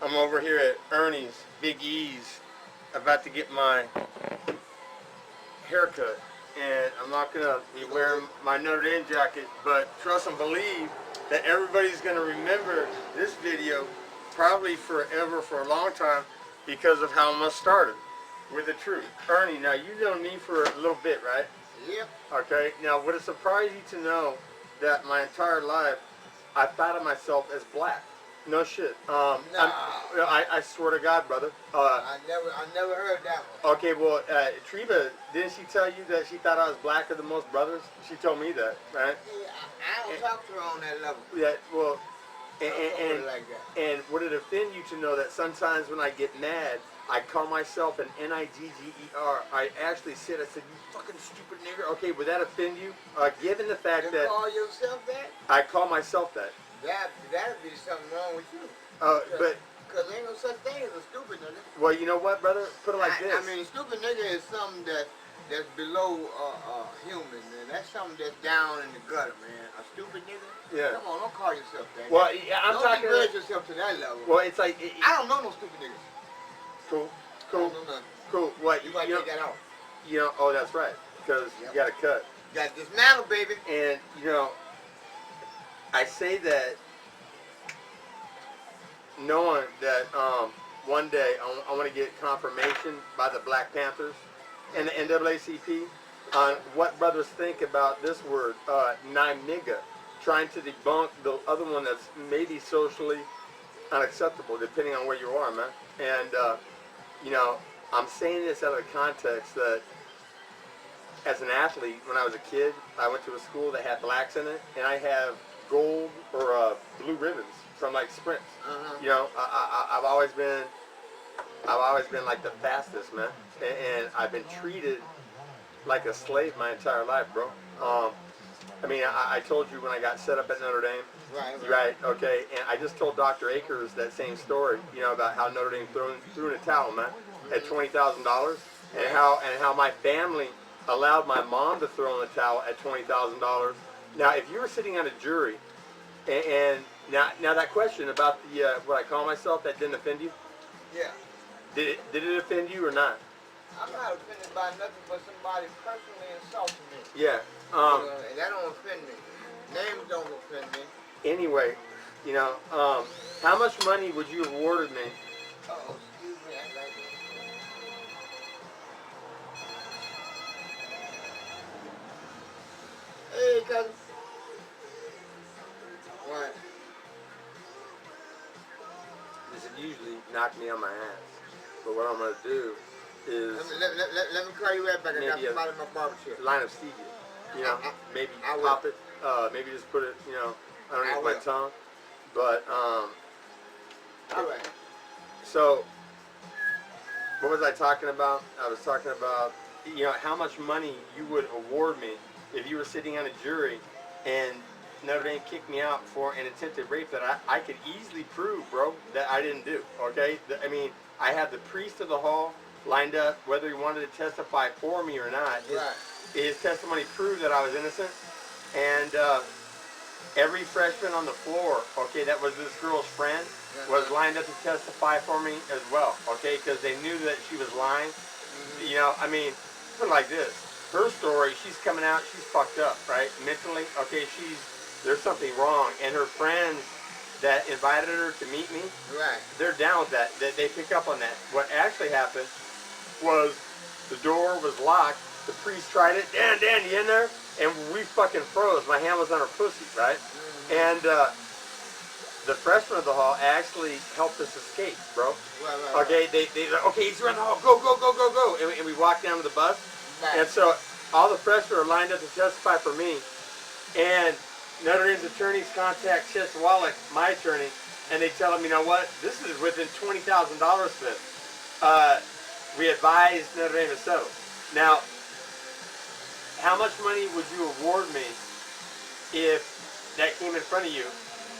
I'm over here at Ernie's, Big E's, about to get my haircut. And I'm not going to be wearing my Notre Dame jacket, but trust and believe that everybody's going to remember this video probably forever, for a long time, because of how much started with the truth. Ernie, now you know me for a little bit, right? Yep. Okay, now would it surprise you to know that my entire life I thought of myself as black? No shit. No. I swear to God, brother. I never heard that one. Okay, well, Riva, didn't she tell you that she thought I was blacker than most brothers? She told me that, right? Yeah, I don't talk to her on that level. Yeah, well, and would it offend you to know that sometimes when I get mad, I call myself an Nigger? I actually said, I said, you fucking stupid nigger. Okay, would that offend you? Given the fact that... You call yourself that? I call myself that. That'd be something wrong with you. Because ain't no such thing as a stupid nigga. Well, you know what, brother? Put it like this. I mean, stupid nigga is something that's below human, man. That's something that's down in the gutter, man. A stupid nigga? Yeah. Come on, don't call yourself that. Well, yeah, I'm talking... Don't degrade yourself to that level. Well, it's like... I don't know no stupid niggas. Cool. I don't know nothing. Cool. What? You might take that off. You know, oh, that's right. Because you got to cut. You got to dismantle, baby. And, you know, I say that knowing that one day I want to get confirmation by the Black Panthers and the NAACP on what brothers think about this word, nigga, trying to debunk the other one that's maybe socially unacceptable, depending on where you are, man. And, you know, I'm saying this out of the context that as an athlete, when I was a kid, I went to a school that had blacks in it, and I have gold or blue ribbons from like sprints. You know, I've always been like the fastest, man, and I've been treated like a slave my entire life, bro. I mean, I told you when I got set up at Notre Dame. Right. Okay. And I just told Dr. Akers that same story, you know, about how Notre Dame threw in a towel, man, at $20,000, and how my family allowed my mom to throw in the towel at $20,000. Now, if you were sitting on a jury, and now that question about the what I call myself, that didn't offend you? Yeah. Did it offend you or not? I'm not offended by nothing but somebody personally insulting me. Yeah. And that don't offend me. Names don't offend me. Anyway, you know, how much money would you have awarded me? Oh, excuse me, I like it. Hey, cousin. What? This would usually knock me on my ass. But what I'm going to do is... Let me call you right back. I got somebody in my barber chair. Line of stevia. You know, maybe pop it. Maybe just put it, you know, underneath my tongue. But, all right. So, what was I talking about? I was talking about, you know, how much money you would award me if you were sitting on a jury and Notre Dame kicked me out for an attempted rape that I could easily prove, bro, that I didn't do, okay? I mean, I had the priest of the hall lined up, whether he wanted to testify for me or not. His testimony proved that I was innocent, and every freshman on the floor, okay, that was this girl's friend, was lined up to testify for me as well, okay, because they knew that she was lying. You know, I mean, put it like this. Her story, she's coming out, she's fucked up, right, mentally, okay, there's something wrong, and her friends that invited her to meet me, they're down with that. They pick up on that. What actually happened was the door was locked, the priest tried it, Dan, you in there? And we fucking froze. My hand was on her pussy, right? And the freshman of the hall actually helped us escape, bro. Okay, they okay, he's around the hall, go. And we walked down to the bus. And so all the freshmen are lined up to testify for me. And Notre Dame's attorneys contact Chess Wallach, my attorney, and they tell him, you know what, this is within $20,000, Smith. We advised Notre Dame to settle. Now, how much money would you award me if that came in front of you?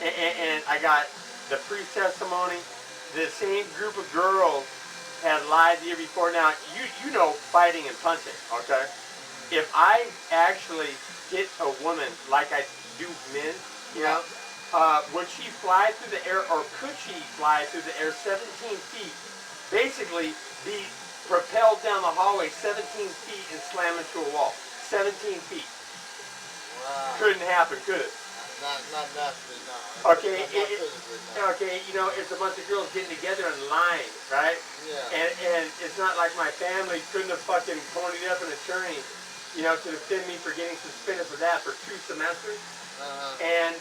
And I got the priest testimony. The same group of girls had lied the year before. Now, you know fighting and punching, okay? If I actually hit a woman like I do men, you know, would she fly through the air, or could she fly through the air 17 feet, basically be propelled down the hallway 17 feet and slam into a wall? 17 feet. Wow. Couldn't happen, could it? Not naturally, no. Okay, okay, you know, it's a bunch of girls getting together and lying, right? Yeah. And it's not like my family couldn't have fucking ponied up an attorney, you know, to defend me for getting suspended for that for 2 semesters. And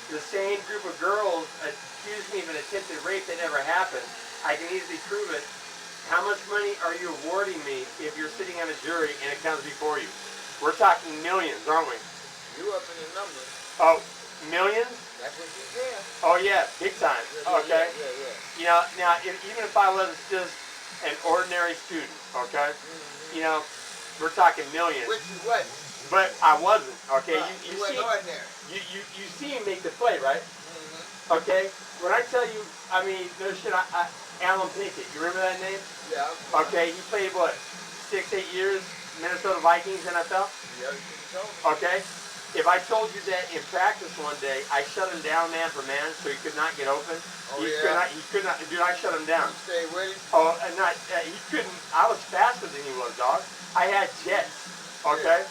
the same group of girls accused me of an attempted rape that never happened. I can easily prove it. How much money are you awarding me if you're sitting on a jury and it comes before you? We're talking millions, aren't we? You up in the numbers. Oh, millions? That's what you said. Oh yeah, big time. Okay. Yeah. You know, now even if I was just an ordinary student, okay, you know, we're talking millions. Which you wasn't. But I wasn't. Okay. You wasn't ordinary. You see him make the play, right? Okay. When I tell you, I mean, no shit. Alan Pinkett. You remember that name? Yeah. Okay. He played what, 6-8 years, Minnesota Vikings NFL. Yeah. You told me. Okay. If I told you that in practice one day, I shut him down man for man, so he could not get open. Oh, He yeah? could not, dude, I shut him down. You stay with him? Oh, and not, he couldn't, I was faster than he was, dog. I had jets, okay?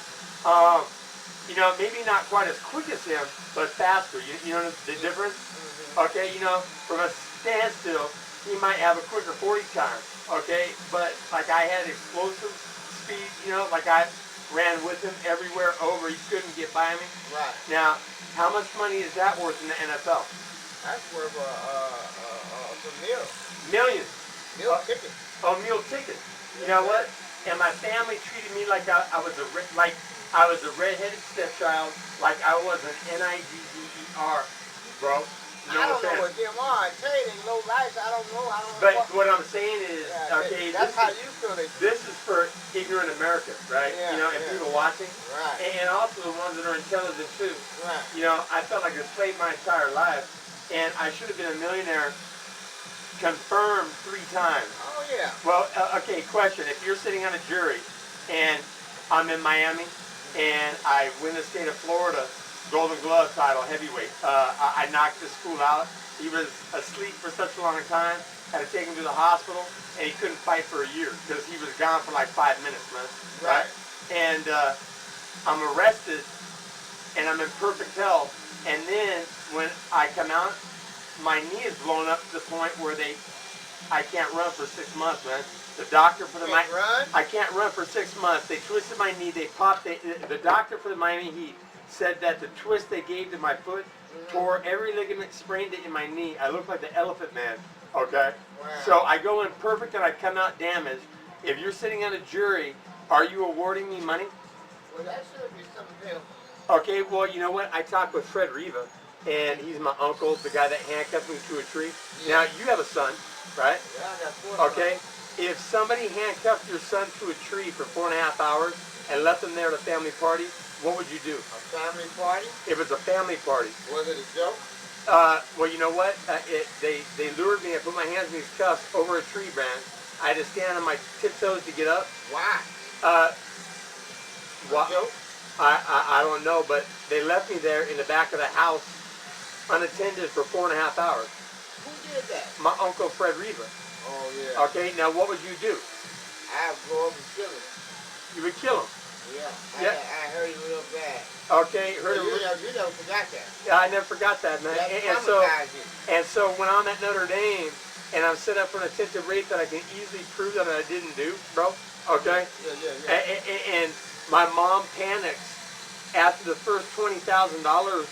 You know, maybe not quite as quick as him, but faster. You know the difference? Okay, you know, from a standstill, he might have a quicker 40 time, okay? But, like, I had explosive speed, you know, like I ran with him everywhere over. He couldn't get by me. Right. Now, how much money is that worth in the NFL? That's worth some meal. Millions. Meal ticket. Oh, meal ticket. You know what? And my family treated me like I was a redheaded stepchild, like I was an NIGGER, bro. No I don't offense. know what them are. I tell you, they low lights. I don't know. But what I'm saying is, okay, that's how you feel it. this is for ignorant America, right? Yeah, you know, and people watching. Right. And also the ones that are intelligent too. Right. You know, I felt like a slave my entire life, and I should have been a millionaire confirmed 3 times. Oh, yeah. Well, okay, question. If you're sitting on a jury, and I'm in Miami, and I win the state of Florida Golden Glove title, heavyweight. I knocked this fool out. He was asleep for such a long time. Had to take him to the hospital, and he couldn't fight for a year because he was gone for like 5 minutes, man. Right? And I'm arrested, and I'm in perfect health. And then when I come out, my knee is blown up to the point where I can't run for 6 months, man. The doctor for the I can't run for 6 months. They twisted my knee. They popped. The doctor for the Miami Heat said that the twist they gave to my foot tore every ligament, sprained it in my knee. I look like the Elephant Man, okay? Wow. So I go in perfect and I come out damaged. If you're sitting on a jury, are you awarding me money? Well, that should be something else. Okay, well, you know what? I talked with Fred Riva, and he's my uncle, the guy that handcuffed me to a tree. Yeah. Now, you have a son, right? Yeah, I got 4 Okay? If somebody handcuffed your son to a tree for 4.5 hours and left him there at a family party, what would you do? A family party? If it's a family party. Was it a joke? Well, you know what? They lured me. I put my hands in these cuffs over a tree branch. I had to stand on my tiptoes to get up. Why? What? I don't know, but they left me there in the back of the house unattended for 4.5 hours. Who did that? My uncle Fred Riva. Oh, yeah. Okay, now what would you do? I'd go up and kill him. You would kill him. Yeah. I heard him real bad. Okay, heard him. You never forgot that. Yeah, I never forgot that, man. And so when I'm at Notre Dame and I'm set up for an attempted rape that I can easily prove that I didn't do, bro. Okay. Yeah. And my mom panics after the first $20,000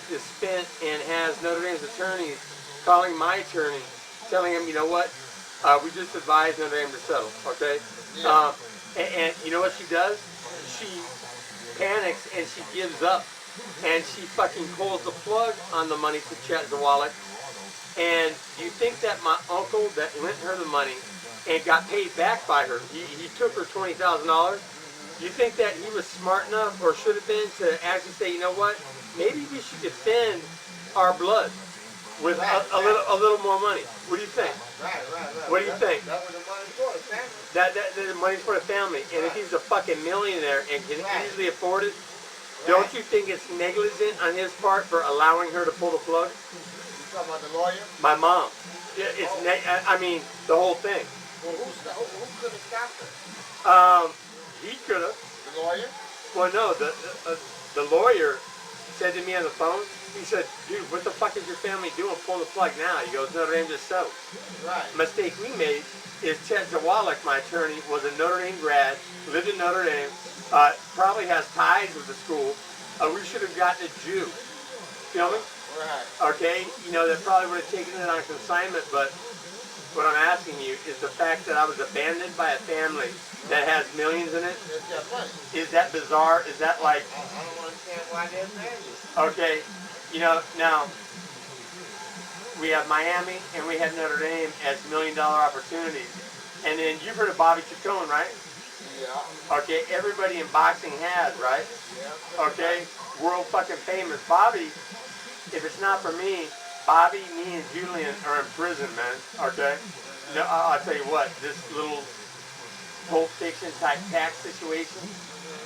is spent and has Notre Dame's attorneys calling my attorney, telling him, you know what, we just advised Notre Dame to settle, okay? Yeah. And you know what she does? She panics and she gives up, and she fucking pulls the plug on the money to check the wallet. And you think that my uncle that lent her the money and got paid back by her, he took her $20,000. You think that he was smart enough, or should have been, to actually say, you know what, maybe we should defend our blood with a little more money? What do you think? Right. What do you think? That was the money for the family. The money's for the family, and if he's a fucking millionaire and can easily afford it, Don't you think it's negligent on his part for allowing her to pull the plug? You talking about the lawyer? My mom. It's I mean, the whole thing. Well, who could have stopped her? He could have. The lawyer? Well, no, the lawyer said to me on the phone, he said, dude, what the fuck is your family doing? Pull the plug now. He goes, Notre Dame just settled. Right. Mistake we made is Ted Zawalek, my attorney, was a Notre Dame grad, lived in Notre Dame, probably has ties with the school. We should have gotten a Jew. Feel me? Right. Okay? You know, that probably would have taken it on consignment, but what I'm asking you is the fact that I was abandoned by a family that has millions in it. It's got money. Is that bizarre? Is that like... I don't understand why they're abandoned. Okay, you know, now, we have Miami and we have Notre Dame as million-dollar opportunities. And then you've heard of Bobby Chacon, right? Yeah. Okay, everybody in boxing has, right? Yeah. Okay, world fucking famous. Bobby, if it's not for me, Bobby, me, and Julian are in prison, man. Okay? No, I'll tell you what, this little Pulp Fiction type tax situation,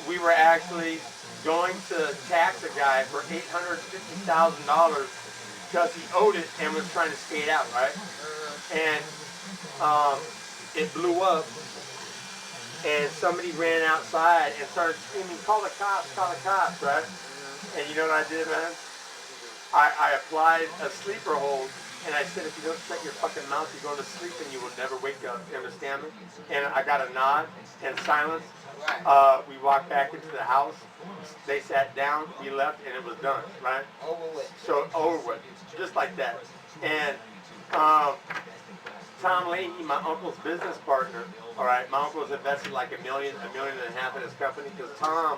we were actually going to tax a guy for $850,000 because he owed it and was trying to skate out, right? And it blew up, and somebody ran outside and started screaming, call the cops, right? And you know what I did, man? I applied a sleeper hold, and I said, if you don't shut your fucking mouth, you're going to sleep and you will never wake up. You understand me? And I got a nod and silence. We walked back into the house. They sat down, we left, and it was done, right? Over with. So, over with. Just like that. And Tom Leahy, my uncle's business partner, all right, my uncle's invested like $1.5 million in his company because Tom